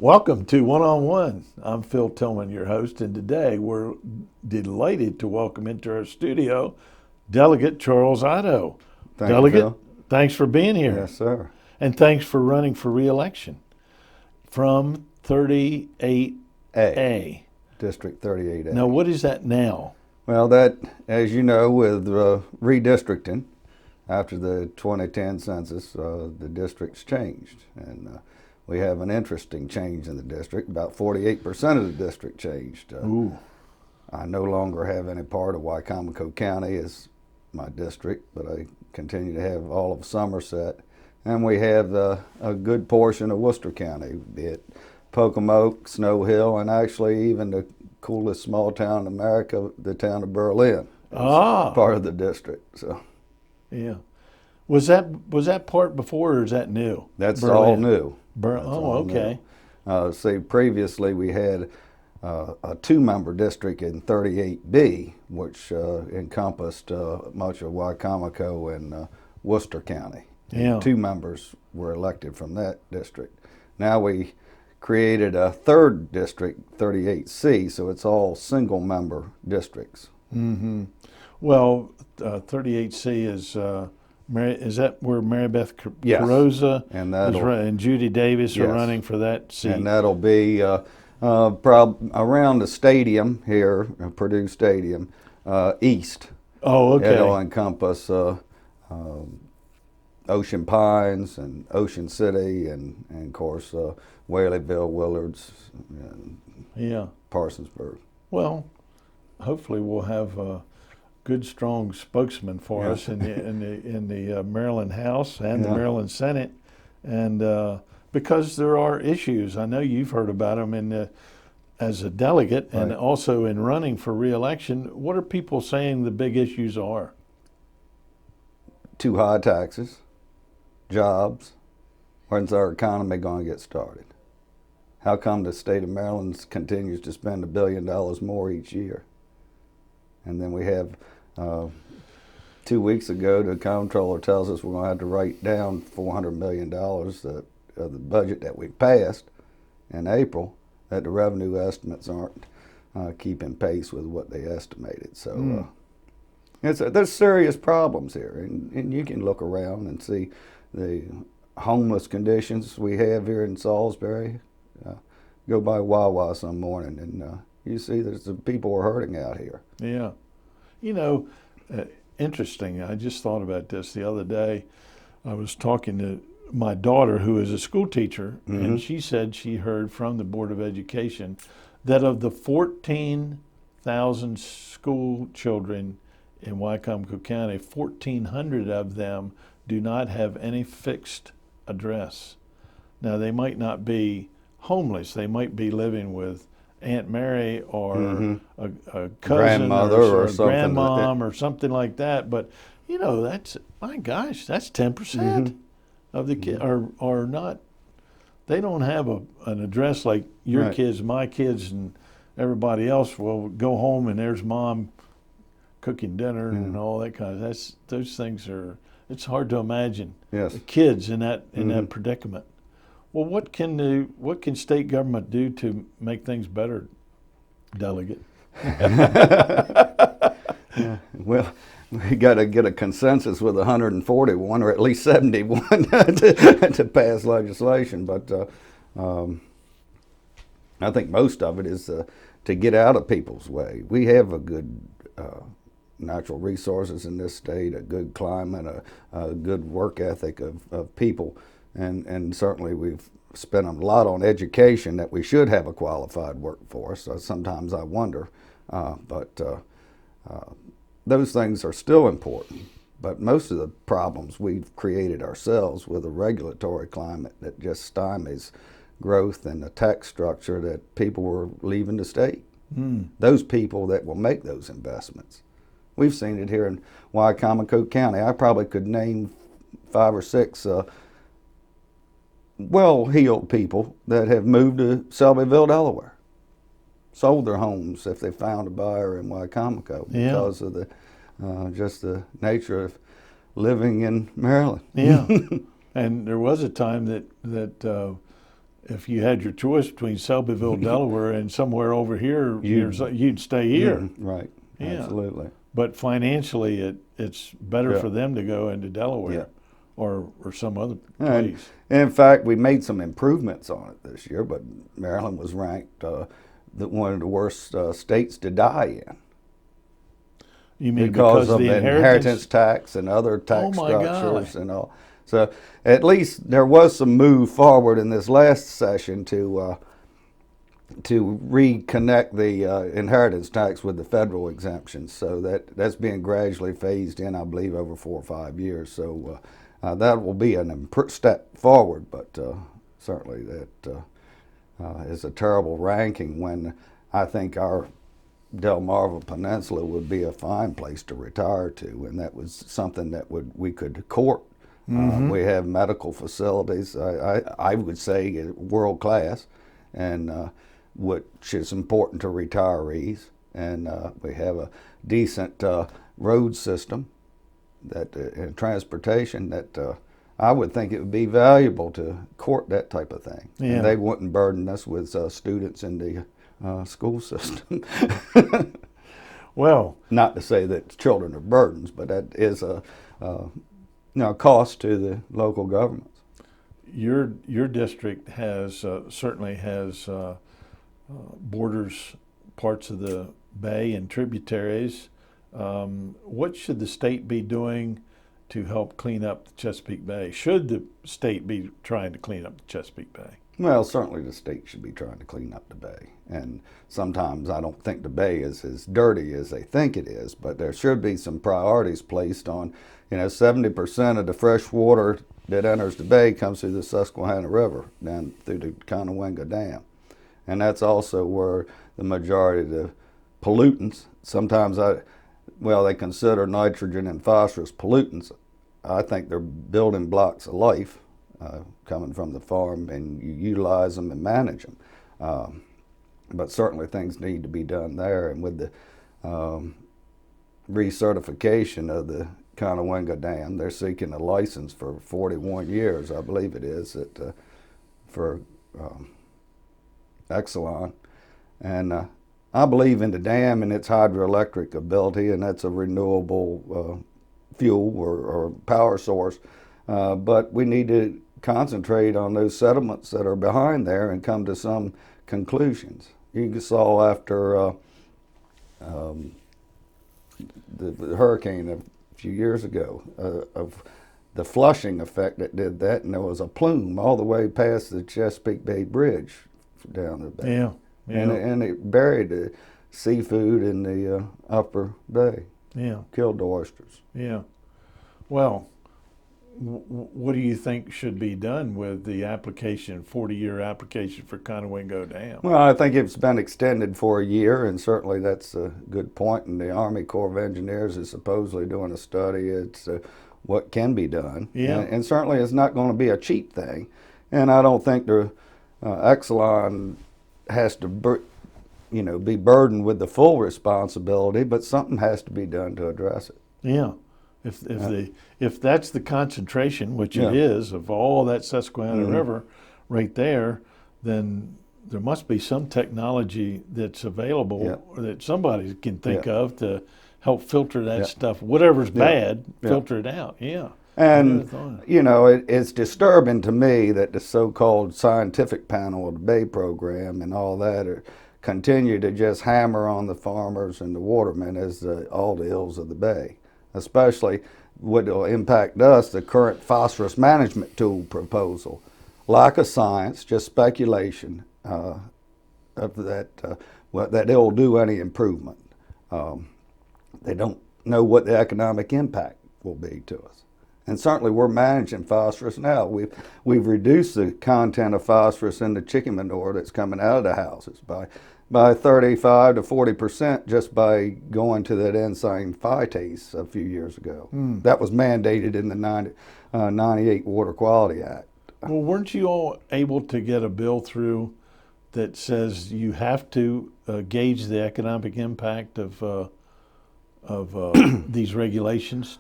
Welcome to One on One. I'm Phil Tillman, your host, and today we're delighted to welcome into our studio Delegate Charles Otto. Thank you, Delegate, Phil. thanks for being here. Yes, sir. And thanks for running for re-election from 38A. District 38A. Now, what is that now? Well, that, as you know, with redistricting after the 2010 census, the district's changed. And we have an interesting change in the district. About 48% of the district changed. Ooh. I no longer have any part of Wicomico County as my district, but I continue to have all of Somerset. And we have a good portion of Worcester County, be it Pocomoke, Snow Hill, and actually even the coolest small town in America, the town of Berlin, is part of the district. So, yeah, was that part before, or is that new? that's Berlin? all new. That's all okay. See, previously we had a two-member district in 38B, which encompassed much of Wicomico and Worcester County. Yeah. 2 members were elected from that district. Now we created a third district, 38C, so it's all single-member districts. Mm-hmm. Well, 38C is that where Mary Beth Carrozza and Judy Davis are running for that seat? And that'll be around the stadium here, Purdue Stadium, east. Oh, okay. It'll encompass Ocean Pines and Ocean City and of course Whaleyville, Willards, and Parsonsburg. Well, hopefully we'll have a good, strong spokesman for us in the Maryland House and the Maryland Senate, and because there are issues. I know you've heard about them as a delegate and also in running for re-election. What are people saying the big issues are? Too high taxes, jobs. When's our economy going to get started? How come the state of Maryland continues to spend $1 billion more each year? And then we have 2 weeks ago, the comptroller tells us we're going to have to write down $400 million of the budget that we passed in April, that the revenue estimates aren't keeping pace with what they estimated. So there's serious problems here, and you can look around and see the homeless conditions we have here in Salisbury. Go by Wawa some morning, and you see there's some people are hurting out here. Yeah. You know, interesting. I just thought about this the other day. I was talking to my daughter, who is a school teacher, and she said she heard from the Board of Education that of the 14,000 school children in Wicomico County, 1,400 of them do not have any fixed address. Now, they might not be homeless. They might be living with Aunt Mary or a cousin or a grandmom or something like that. But, you know, that's, my gosh, that's 10% of the kids are not, they don't have an address like your kids, my kids, and everybody else will go home and there's mom cooking dinner and all that kind of, those things are, it's hard to imagine the kids in that predicament. Well, what can state government do to make things better, Delegate? Well, we got to get a consensus with 141 or at least 71 to pass legislation. But I think most of it is to get out of people's way. We have a good natural resources in this state, a good climate, a good work ethic of people. And certainly we've spent a lot on education that we should have a qualified workforce. So sometimes I wonder, but those things are still important. But most of the problems we've created ourselves with a regulatory climate that just stymies growth and the tax structure that people were leaving the state. Those people that will make those investments. We've seen it here in Wicomico County. I probably could name 5 or 6 well-heeled people that have moved to Shelbyville, Delaware, sold their homes if they found a buyer in Wicomico because of the just the nature of living in Maryland. Yeah, and there was a time that if you had your choice between Selbyville, Delaware, and somewhere over here, you'd stay here. Right. Yeah. Absolutely. But financially, it's better Yeah. for them to go into Delaware Yeah. or some other And place. in fact, we made some improvements on it this year, but Maryland was ranked one of the worst states to die in. You mean Because of the the inheritance tax and other tax my structures golly. and all. So at least there was some move forward in this last session to reconnect the inheritance tax with the federal exemptions. So that's being gradually phased in, I believe, over 4 or 5 years. So that will be an step forward, but certainly that is a terrible ranking when I think our Delmarva Peninsula would be a fine place to retire to, and that was something that we could court. We have medical facilities, I would say world class, and which is important to retirees. And we have a decent road system and transportation that I would think it would be valuable to court that type of thing. Yeah. And they wouldn't burden us with students in the school system. Well, Not to say that children are burdens, but that is a cost to the local governments. your district has certainly has borders parts of the bay and tributaries. What should the state be doing to help clean up the Chesapeake Bay? Should the state be trying to clean up the Chesapeake Bay? Well, certainly the state should be trying to clean up the bay. And sometimes I don't think the bay is as dirty as they think it is, but there should be some priorities placed on, 70% of the fresh water that enters the bay comes through the Susquehanna River, down through the Conowingo Dam. And that's also where the majority of the pollutants, sometimes they consider nitrogen and phosphorus pollutants. I think they're building blocks of life. Coming from the farm, and you utilize them and manage them. But certainly things need to be done there. And with the recertification of the Conowingo Dam, they're seeking a license for 41 years, I believe it is, for Exelon. And I believe in the dam and its hydroelectric ability, and that's a renewable fuel or power source. But we need to concentrate on those settlements that are behind there and come to some conclusions. You saw after the hurricane a few years ago of the flushing effect that did that, and there was a plume all the way past the Chesapeake Bay Bridge down the bay. Yeah. And it buried the seafood in the upper bay. Yeah. Killed the oysters. Yeah. Well, what do you think should be done with the 40-year application for Conowingo Dam? Well, I think it's been extended for a year, and certainly that's a good point. And the Army Corps of Engineers is supposedly doing a study as to what can be done. Yeah. And certainly it's not going to be a cheap thing. And I don't think the Exelon has to be burdened with the full responsibility, but something has to be done to address it. Yeah. If that's the concentration, which it is, of all that Susquehanna River right there, then there must be some technology that's available that somebody can think of to help filter that stuff. Whatever's bad, filter it out. Yeah. And, it's disturbing to me that the so-called scientific panel of the Bay program and all that continue to just hammer on the farmers and the watermen as all the ills of the Bay. Especially what will impact us, the current phosphorus management tool proposal. Lack of science, just speculation of that it will do any improvement. They don't know what the economic impact will be to us. And certainly we're managing phosphorus now. We've reduced the content of phosphorus in the chicken manure that's coming out of the houses by 35 to 40% just by going to that enzyme phytase a few years ago. That was mandated in the 98 Water Quality Act. Well, weren't you all able to get a bill through that says you have to gauge the economic impact of these regulations?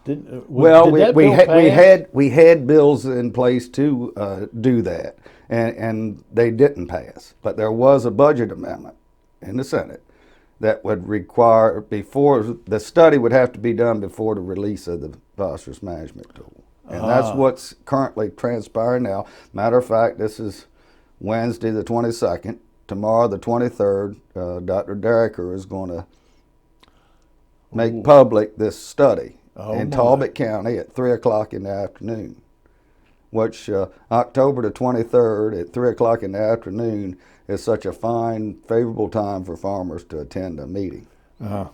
We had bills in place to do that, and they didn't pass. But there was a budget amendment in the Senate that would require, before the study would have to be done before the release of the phosphorus management tool. And that's what's currently transpiring now. Matter of fact, this is Wednesday the 22nd. Tomorrow the 23rd, Dr. Delegate is going to make public this study in Talbot County at 3 o'clock in the afternoon, which October the 23rd at 3 o'clock in the afternoon is such a fine, favorable time for farmers to attend a meeting. Well,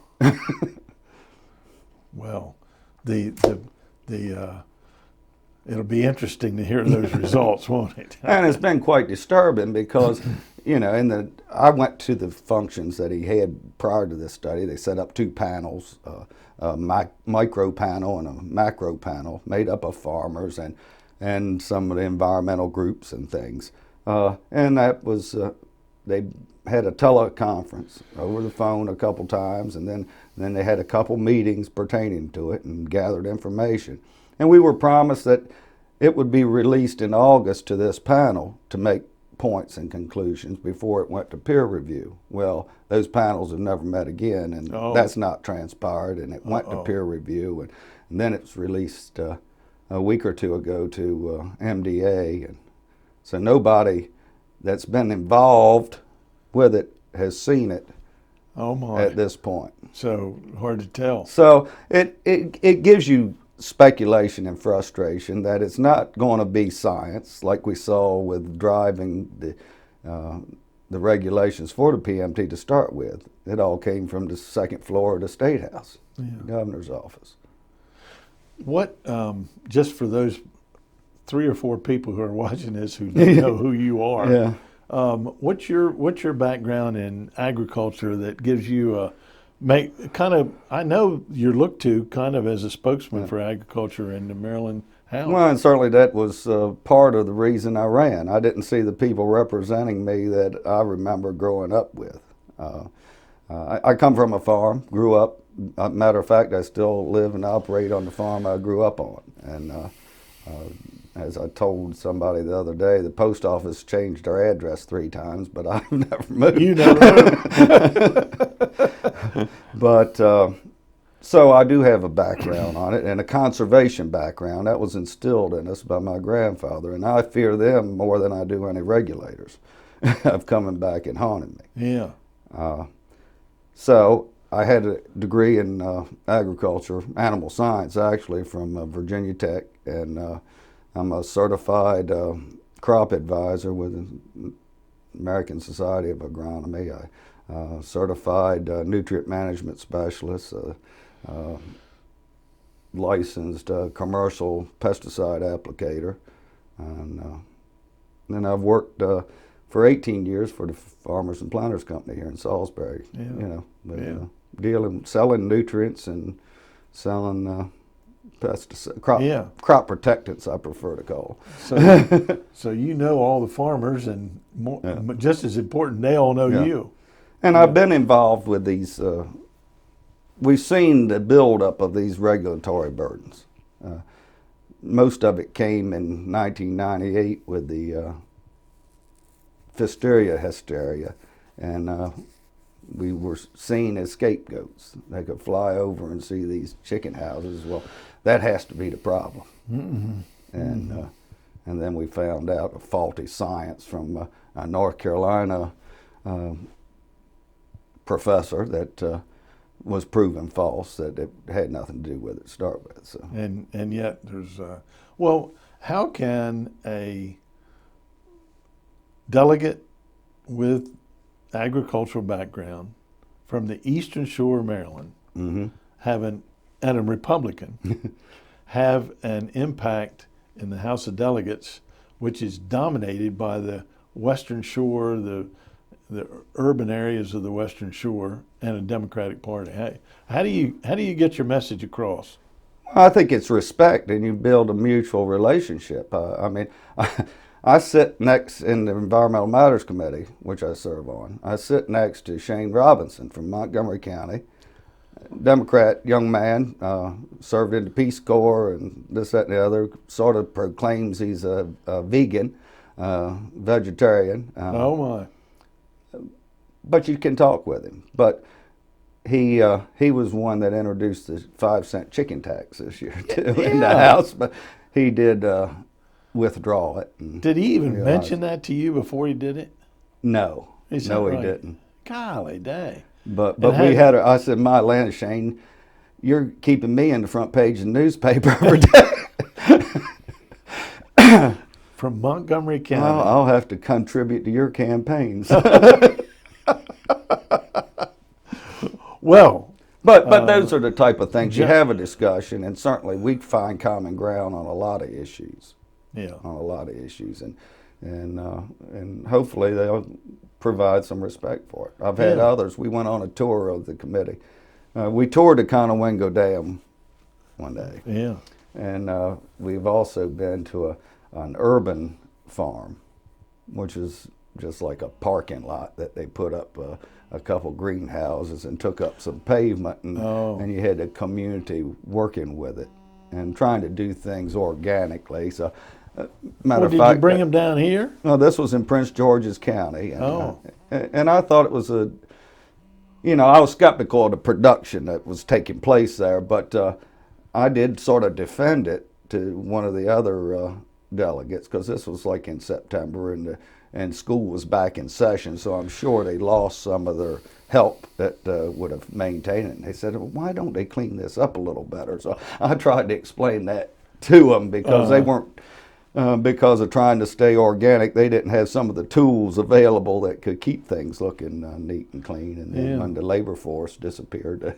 it'll be interesting to hear those results, won't it? And it's been quite disturbing because, you know, I went to the functions that he had prior to this study. They set up two panels, a micro panel and a macro panel, made up of farmers and some of the environmental groups and things. And that was, they had a teleconference over the phone a couple times, and then they had a couple meetings pertaining to it and gathered information. And we were promised that it would be released in August to this panel to make points and conclusions before it went to peer review. Well, those panels have never met again, and that's not transpired, and it went to peer review, and then it was released a week or two ago to MDA. And so nobody that's been involved with it has seen it at this point. So hard to tell. So it gives you speculation and frustration that it's not going to be science like we saw with driving the regulations for the PMT to start with. It all came from the second floor of the State House, the governor's office. What, just for those 3 or 4 people who are watching this who don't know who you are, what's your background in agriculture that gives you I know you're looked to kind of as a spokesman for agriculture in the Maryland House. Well, and certainly that was part of the reason I ran. I didn't see the people representing me that I remember growing up with. I come from a farm, grew up. Matter of fact, I still live and operate on the farm I grew up on. And as I told somebody the other day, the post office changed their address 3 times, but I've never moved. You never moved. But so I do have a background on it, and a conservation background that was instilled in us by my grandfather, and I fear them more than I do any regulators of coming back and haunting me. Yeah. So I had a degree in agriculture, animal science actually, from Virginia Tech, and I'm a certified crop advisor with the American Society of Agronomy. I certified nutrient management specialist, licensed commercial pesticide applicator, and then I've worked for 18 years for the Farmers and Planters Company here in Salisbury. You know, selling nutrients and selling pesticide, crop protectants, I prefer to call. So you know all the farmers, and just as important, they all know you. And I've been involved with these. We've seen the buildup of these regulatory burdens. Most of it came in 1998 with the hysteria, and we were seen as scapegoats. They could fly over and see these chicken houses. Well, that has to be the problem. And then we found out a faulty science from a North Carolina professor that was proven false, that it had nothing to do with it to start with. So. And yet there's well, how can a delegate with agricultural background from the Eastern Shore of Maryland and a Republican have an impact in the House of Delegates, which is dominated by the Western Shore, the urban areas of the Western Shore, and a Democratic Party? How do you get your message across? I think it's respect, and you build a mutual relationship. I mean, I sit next in the Environmental Matters Committee, which I serve on. I sit next to Shane Robinson from Montgomery County, Democrat young man, served in the Peace Corps and this, that, and the other, sort of proclaims he's a vegan. vegetarian. Oh my! But you can talk with him. But he was one that introduced the 5-cent chicken tax this year too in the House. But he did withdraw it. Did he even mention that to you before he did it? No, Is no, that he right? didn't. Golly day! But we had. I said, my land, Shane, you're keeping me in the front page of the newspaper every day. From Montgomery County. I'll have to contribute to your campaigns. Well, but those are the type of things you have a discussion, and certainly we find common ground on a lot of issues. Yeah. On a lot of issues, and hopefully they'll provide some respect for it. I've had others. We went on a tour of the committee. We toured the Conowingo Dam one day. Yeah. And we've also been to an urban farm, which is just like a parking lot that they put up a couple greenhouses and took up some pavement, and you had a community working with it and trying to do things organically. So, matter of fact, did you bring them down here? No, this was in Prince George's County, and, and I thought it was I was skeptical of the production that was taking place there, but I did sort of defend it to one of the other delegates, because this was like in September, and school was back in session, so I'm sure they lost some of their help that would have maintained it. And they said, well, why don't they clean this up a little better? So I tried to explain that to them, because they weren't, because of trying to stay organic, they didn't have some of the tools available that could keep things looking neat and clean. And then when the labor force disappeared,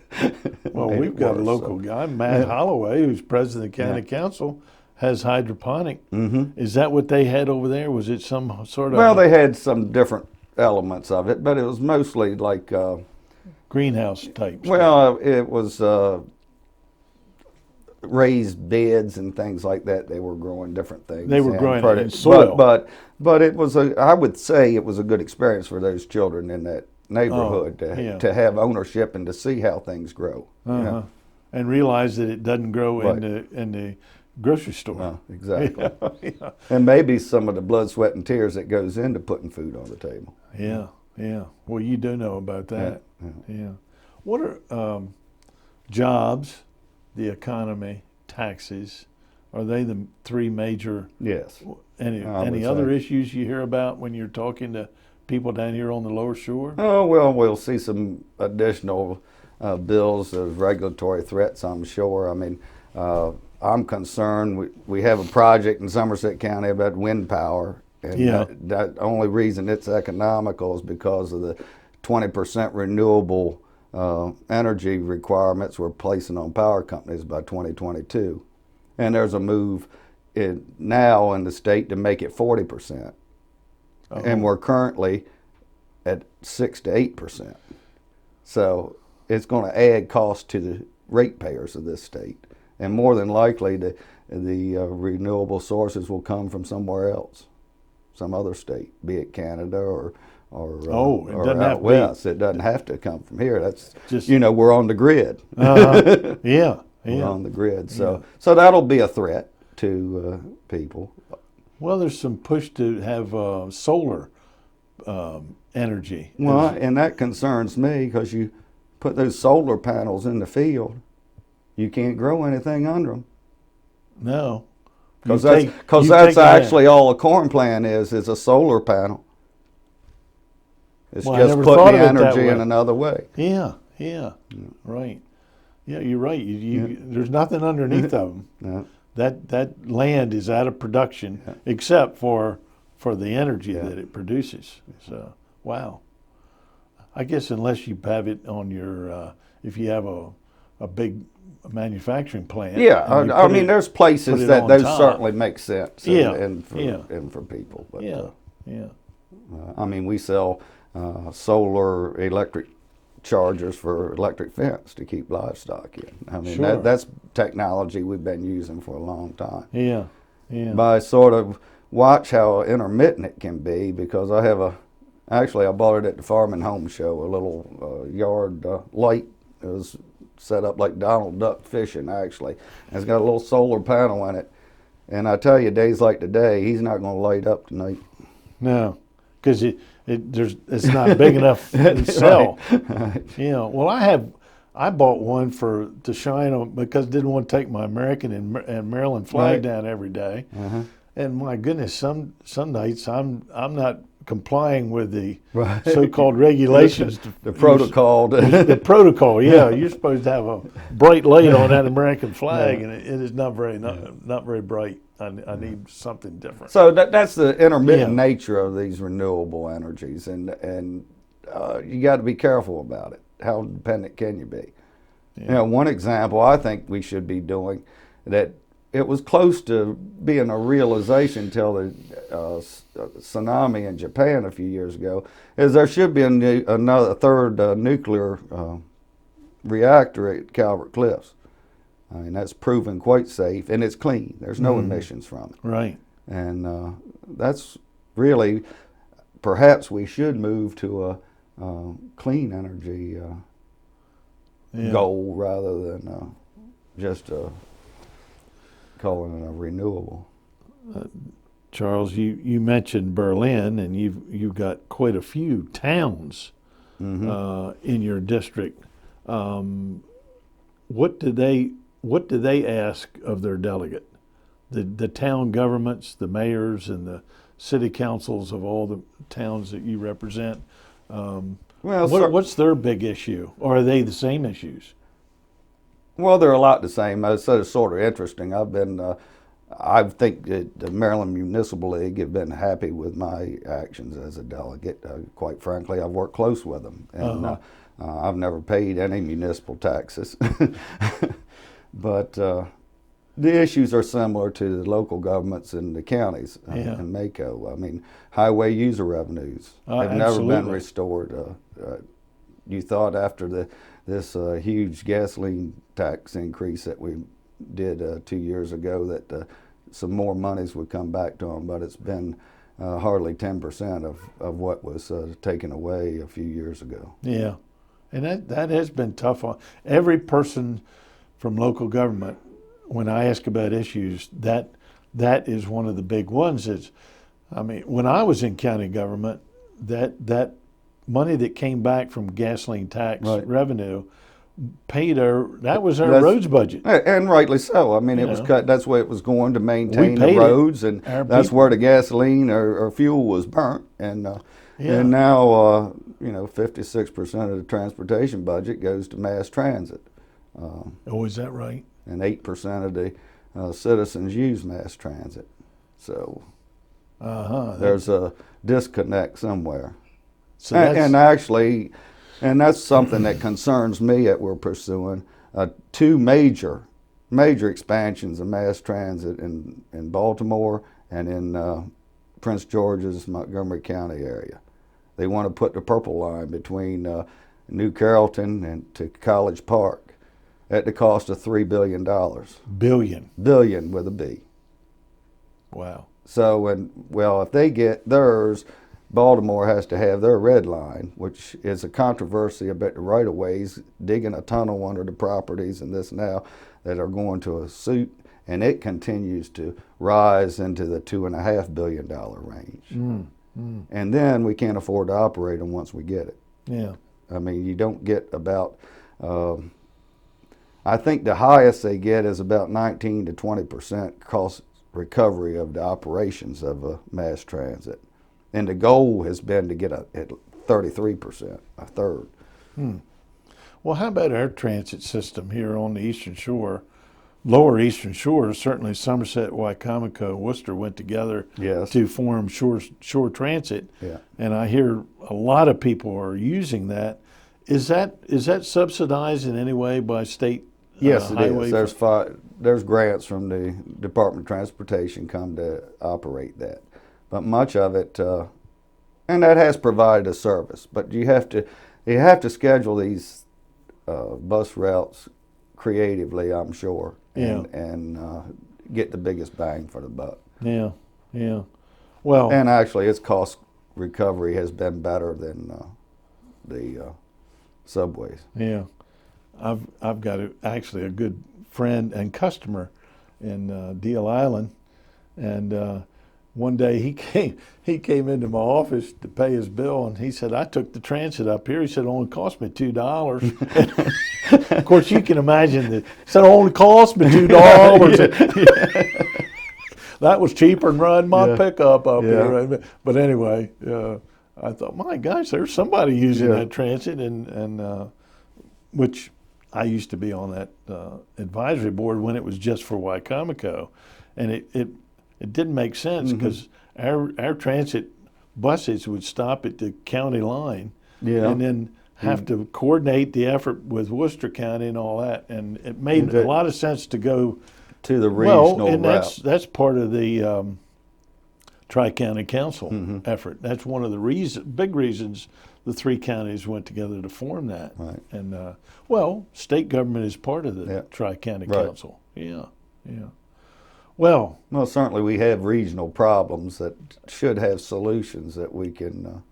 well, we've got a local guy, Matt Holloway, who's president of the county council, has hydroponic. Mm-hmm. Is that what they had over there? Was it some sort of? Well, they had some different elements of it, but it was mostly like greenhouse type. Well, it was raised beds and things like that. They were growing different things. They were growing in soil. But it was I would say it was a good experience for those children in that neighborhood to have ownership and to see how things grow. And realize that it doesn't grow in the grocery store. Exactly. And maybe some of the blood, sweat, and tears that goes into putting food on the table. Yeah. Well, you do know about that. Yeah. What are jobs, the economy, taxes? Are they the three major? Yes. Any other issues you hear about when you're talking to people down here on the Lower Shore? Oh, well, we'll see some additional bills of regulatory threats, I'm sure. I mean, I'm concerned. We have a project in Somerset County about wind power, and that only reason it's economical is because of the 20% renewable energy requirements we're placing on power companies by 2022. And there's a move now in the state to make it 40%. And we're currently at 6 to 8%. So it's going to add cost to the ratepayers of this state. And more than likely, the renewable sources will come from somewhere else, some other state, be it Canada or out west. It doesn't have to come from here. That's just we're on the grid. We're on the grid. So that'll be a threat to people. Well, there's some push to have solar energy. Well, and that concerns me, because you put those solar panels in the field, you can't grow anything under them. No. Because that's actually all a corn plant is a solar panel. It's just putting the energy in another way. Yeah. Right. Yeah, you're right. There's nothing underneath of them. No. That land is out of production except for the energy that it produces. So, wow. I guess unless you have it on your, if you have a big manufacturing plant. Yeah, I mean, there's places that those certainly make sense. And for people. But, I mean, we sell solar electric chargers for electric fence to keep livestock in. I mean, that's technology we've been using for a long time. Yeah. But I sort of watch how intermittent it can be, because I have actually I bought it at the Farm and Home Show, a little yard light. It was set up like Donald Duck fishing, actually. And it's got a little solar panel in it. And I tell you, days like today, he's not going to light up tonight. No, because it's not big enough to sell. Right. You know, well, I bought one to shine on because I didn't want to take my American and Maryland flag Right. down every day. Uh-huh. And my goodness, some nights I'm not complying with the Right. so-called regulations. The protocol. The protocol, yeah. You're supposed to have a bright light on that American flag, and it is not very bright. I need something different. So that's the intermittent Yeah. nature of these renewable energies, and you got to be careful about it. How dependent can you be? Yeah. You know, one example I think we should be doing that it was close to being a realization until the tsunami in Japan a few years ago is there should be a third nuclear reactor at Calvert Cliffs. I mean, that's proven quite safe, and it's clean. There's no emissions from it. Right. And that's really, perhaps we should move to a clean energy goal rather than just calling it a renewable. Charles, you mentioned Berlin, and you've got quite a few towns in your district. What do they ask of their delegate? The town governments, the mayors, and the city councils of all the towns that you represent. What's their big issue, or are they the same issues? Well, they're a lot the same. It's sort of interesting. I think that the Maryland Municipal League have been happy with my actions as a delegate. Quite frankly, I've worked close with them, and I've never paid any municipal taxes. But the issues are similar to the local governments in the counties in MACO. I mean, highway user revenues have never been restored. You thought after this huge gasoline tax increase that we did 2 years ago that some more monies would come back to them, but it's been hardly 10% of what was taken away a few years ago. Yeah, and that has been tough on every person from local government. When I ask about issues, that is one of the big ones. When I was in county government, that money that came back from gasoline tax revenue that was our roads budget, and rightly so. I mean, it was cut. That's where it was going to maintain the roads, and that's where the gasoline or fuel was burnt. And now 56% of the transportation budget goes to mass transit. Is that right? And 8% of the citizens use mass transit. So there's a disconnect somewhere. So and that's something that concerns me that we're pursuing. Two major expansions of mass transit in Baltimore and in Prince George's, Montgomery County area. They want to put the Purple Line between New Carrollton and to College Park at the cost of $3 billion. Billion with a B. Wow. So, if they get theirs, Baltimore has to have their red line, which is a controversy about the right-of-ways, digging a tunnel under the properties and this now that are going to a suit, and it continues to rise into the $2.5 billion range. And then we can't afford to operate them once we get it. Yeah. I mean, you don't get about, I think the highest they get is about 19 to 20% cost recovery of the operations of mass transit. And the goal has been to get at 33%, a third. Well, how about our transit system here on the Eastern Shore? Lower Eastern Shore, certainly Somerset, Wycomico, Worcester went together to form shore transit. Yeah. And I hear a lot of people are using that. Is that subsidized in any way by state Yes, it highway? is. There's grants from the Department of Transportation come to operate that. But much of it, and that has provided a service. But you have to schedule these bus routes creatively, I'm sure, and get the biggest bang for the buck. Yeah, yeah. Well, and actually, its cost recovery has been better than the subways. Yeah, I've got actually a good friend and customer in Deal Island, and one day he came into my office to pay his bill, and he said, I took the transit up here. He said, it only cost me $2. Of course, you can imagine that. He said, it only cost me $2. That was cheaper than riding my pickup up here. But anyway, I thought, my gosh, there's somebody using that transit, and which I used to be on that advisory board when it was just for Wycomico, and it didn't make sense because our transit buses would stop at the county line, and then have to coordinate the effort with Worcester County and all that, and it made a lot of sense to go to the regional well, and route. that's part of the Tri-County Council effort. That's one of the big reasons the three counties went together to form that. Right. And well, state government is part of the Tri-County Council. Yeah. Well, certainly we have regional problems that should have solutions that we can.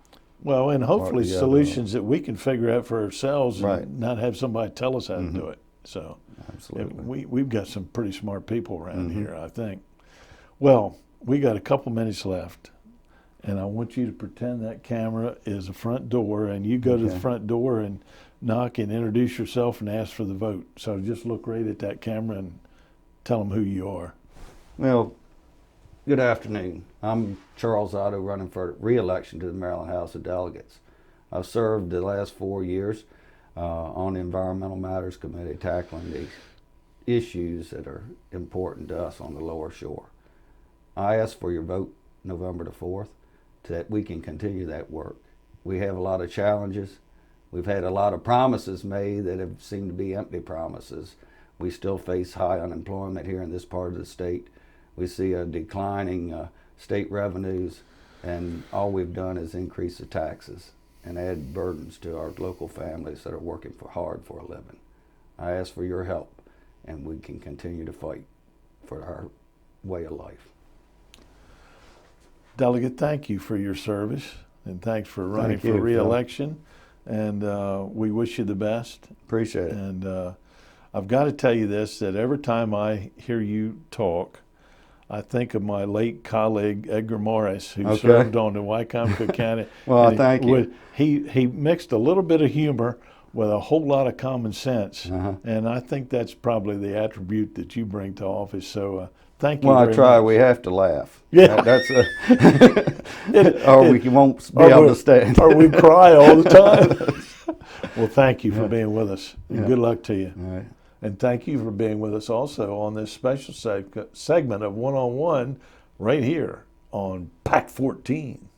Well, and hopefully solutions that we can figure out for ourselves, Right. and not have somebody tell us how to do it. So, Absolutely. we've got some pretty smart people around here, I think. Well, we got a couple minutes left, and I want you to pretend that camera is a front door, and you go to the front door and knock and introduce yourself and ask for the vote. So just look right at that camera and tell them who you are. Well, good afternoon. I'm Charles Otto, running for re-election to the Maryland House of Delegates. I've served the last 4 years on the Environmental Matters Committee, tackling the issues that are important to us on the lower shore. I ask for your vote November the 4th so that we can continue that work. We have a lot of challenges. We've had a lot of promises made that have seemed to be empty promises. We still face high unemployment here in this part of the state. We see a declining state revenues, and all we've done is increase the taxes and add burdens to our local families that are working hard for a living. I ask for your help, and we can continue to fight for our way of life. Delegate, thank you for your service, and thanks for running for re-election. And we wish you the best. Appreciate it. And I've got to tell you this, that every time I hear you talk, I think of my late colleague Edgar Morris, who served on the Wycomico County. Well, thank you. He mixed a little bit of humor with a whole lot of common sense, and I think that's probably the attribute that you bring to office. So thank you. Well, very I try. much. We have to laugh. Yeah, that's or we won't be able to stand. Or we cry all the time. Well, thank you for being with us. And good luck to you. All right. And thank you for being with us also on this special segment of One-on-One right here on Pack 14.